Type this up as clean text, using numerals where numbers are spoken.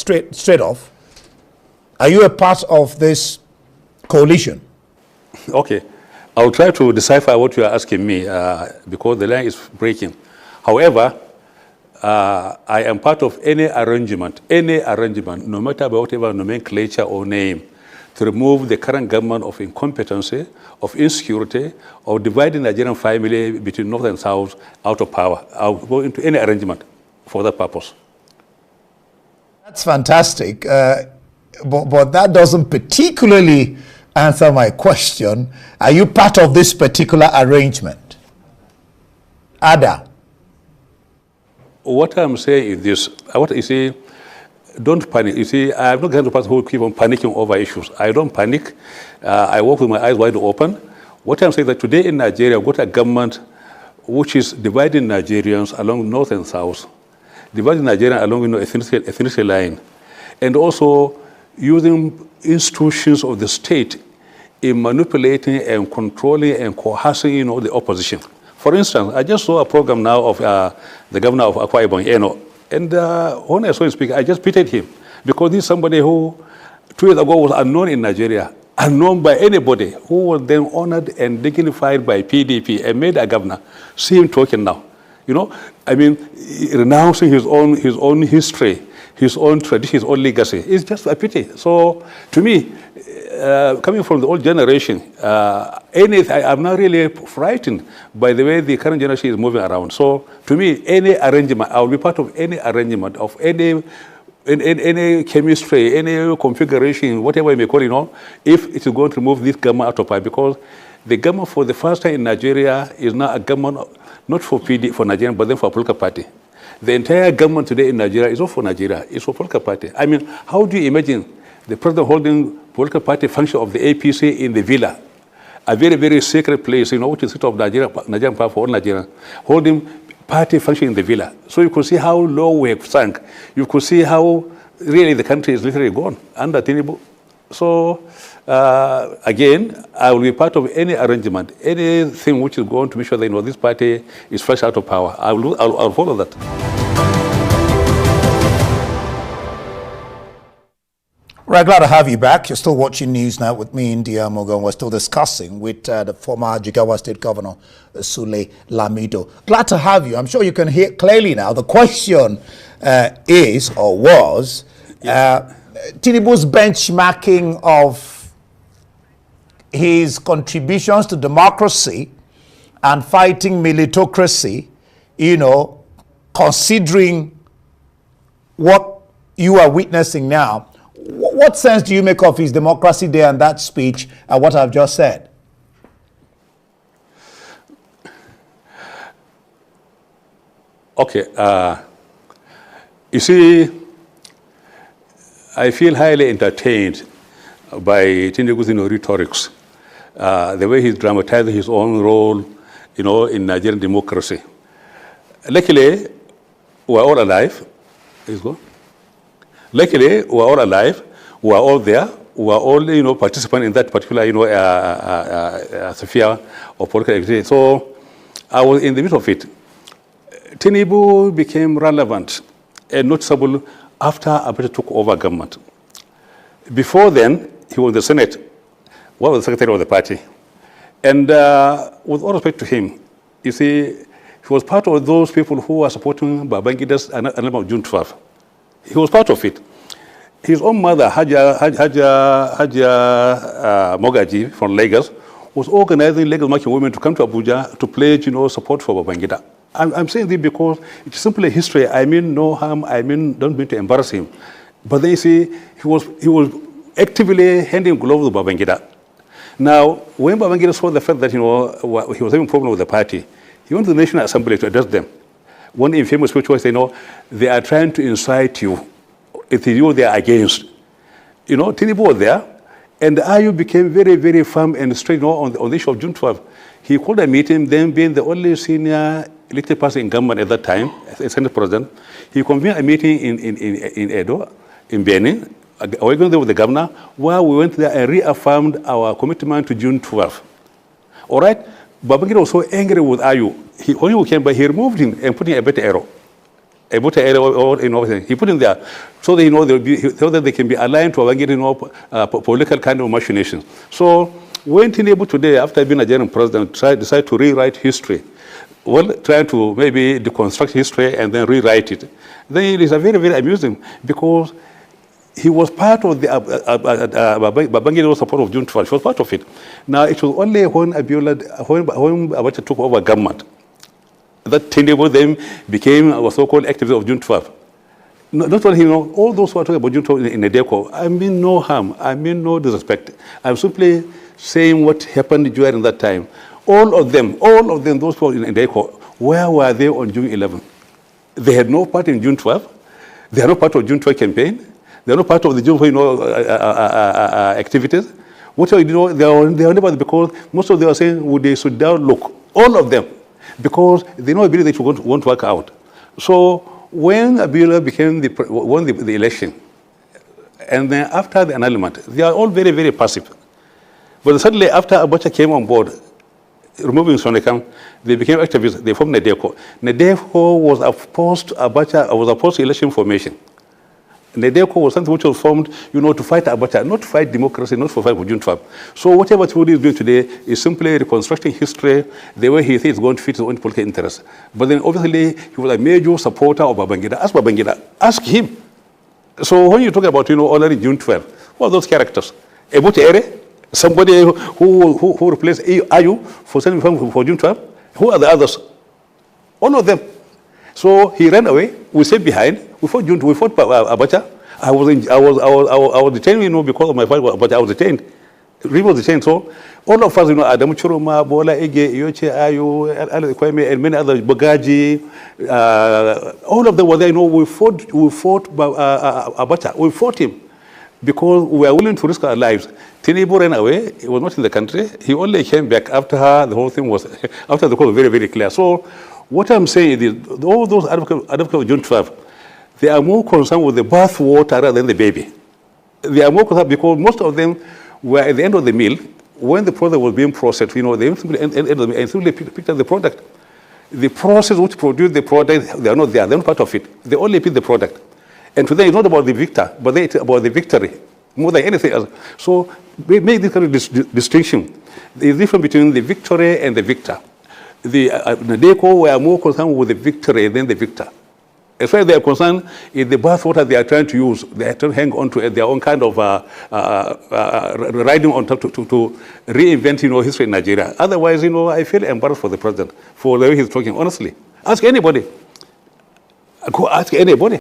straight off. Are you a part of this coalition? Okay. I'll try to decipher what you are asking me because the line is breaking. However, I am part of any arrangement, no matter whatever nomenclature or name, to remove the current government of incompetency, of insecurity, of dividing the Nigerian family between North and South out of power. I'll go into any arrangement for that purpose. That's fantastic. But that doesn't particularly answer my question. Are you part of this particular arrangement? Ada? What I'm saying is this. You see, don't panic. You see, I'm not the kind of person who keep on panicking over issues. I don't panic. I walk with my eyes wide open. What I'm saying is that today in Nigeria, we've got a government which is dividing Nigerians along North and South, dividing Nigeria along ethnicity line, and also using institutions of the state in manipulating and controlling and coercing, the opposition. For instance, I just saw a program now of the governor of Akwa Ibom, and when I saw him speak, I just pitied him because he's somebody who 2 years ago was unknown in Nigeria, unknown by anybody, who was then honored and dignified by PDP and made a governor. See him talking now, renouncing his own history, his own tradition, his own legacy. It's just a pity. So to me, coming from the old generation, I'm not really frightened by the way the current generation is moving around. So to me, any arrangement, I will be part of any arrangement of any chemistry, any configuration, whatever you may call it, if it is going to remove this government out of power, because the government for the first time in Nigeria is now a government not for Nigeria, but then for a political party. The entire government today in Nigeria is not for Nigeria, it's for political party. How do you imagine the president holding political party function of the APC in the villa, a very, very sacred place, which is the seat of Nigerian power for all Nigerians, holding party function in the villa. So you could see how low we have sunk. You could see how really the country is literally gone under Tinubu. So again, I will be part of any arrangement, anything which is going to make sure that this party is fresh out of power. I'll follow that. Right, glad to have you back. You're still watching News Now with me, India Mogan. We're still discussing with the former Jigawa State Governor, Sule Lamido. Glad to have you. I'm sure you can hear clearly now. The question is, or was, Tinubu's benchmarking of his contributions to democracy and fighting militocracy, considering what you are witnessing now. What sense do you make of his Democracy Day and that speech and what I've just said? Okay. You see, I feel highly entertained by Tinubu's rhetorics, the way he's dramatizing his own role, in Nigerian democracy. Luckily, we're all alive. Please go. Luckily, we're all alive. We're all there. We're all, participants in that particular, sphere of political activity. So I was in the midst of it. Tinubu became relevant and noticeable after Abiola took over government. Before then, he was the Senate, was the secretary of the party. And with all respect to him, you see, he was part of those people who were supporting Babangida's annulment of June 12th. He was part of it. His own mother, Haja Mogaji from Lagos, was organizing Lagos market women to come to Abuja to pledge, support for Babangida. I'm saying this because it's simply history. I mean no harm. Don't mean to embarrass him. But then you see, he was actively handing gloves to Babangida. Now, when Babangida saw the fact that he was having a problem with the party, he went to the National Assembly to address them. One infamous speech was, they are trying to incite you. It is you they are against. Tinubu was there, and the IU became very, very firm and straight on the issue of June 12th. He called a meeting, then being the only senior elected person in government at that time, as Senate President. He convened a meeting in Edo, in Benin. We were going there with the governor, where we went there and reaffirmed our commitment to June 12th. All right? Babangida was so angry with IU. When he came by, he removed him and put in a better arrow. a voter area or everything. He put in there so that, so that they can be aligned to political kind of machinations. So when Tinubu today, after being a Nigerian president, decided to rewrite history, well, trying to maybe deconstruct history and then rewrite it, then it is a very, very amusing because he was part of the Babangida support of June 12. He was part of it. Now, it was only when Abacha took over government that Tinubu then became a so-called activist of June 12. Not only him, all those who are talking about June 12 in Nedeko, I mean no harm, I mean no disrespect. I'm simply saying what happened during that time. All of them, those people in Nedeko, where were they on June 11? They had no part in June 12. They are not part of June 12 campaign. They are not part of the June 12 activities. What they are never, because most of them are saying they should down look. All of them. Because they know believe they won't work out. So when Abiola won the election, and then after the annulment, they are all very, very passive. But suddenly after Abacha came on board, removing Sonekam, they became activists. They formed NaijaNews. NaijaNews was opposed to election formation. NaijaNews was something which was formed, to fight Abacha, not to fight democracy, not to fight for June 12. So whatever Tinubu is doing today is simply reconstructing history the way he thinks is going to fit his own political interests. But then obviously he was a major supporter of Babangida. Ask Babangida, ask him. So when you talk about, already June 12, what are those characters? Ebote, somebody who replaced Ayu for June 12? Who are the others? All of them. So he ran away. We stayed behind. We fought Abacha. I was detained, because of my fight with Abacha. I was detained. Really was detained. So all of us, Adamu Churuma, Bola Ege, Yoche Ayu, and many others, Bagaji, all of them were there. We fought Abacha. We fought him because we were willing to risk our lives. Tinubu ran away. He was not in the country. He only came back after the whole thing was, after the call was very, very clear. So what I'm saying is, all those advocates of June 12, they are more concerned with the bath water rather than the baby. They are more concerned because most of them were at the end of the meal. When the product was being processed, they simply picked up the product. The process which produced the product, they are not there. They're not part of it. They only pick the product. And today it's not about the victor, but it's about the victory more than anything else. So we make this kind of distinction. The difference between the victory and the victor. The NaijaNews were more concerned with the victory than the victor. As far as they are concerned, in the bathwater they are trying to use, they are trying to hang on to their own kind of riding on top to reinvent, history in Nigeria. Otherwise, I feel embarrassed for the president for the way he's talking. Honestly, ask anybody. Go ask anybody.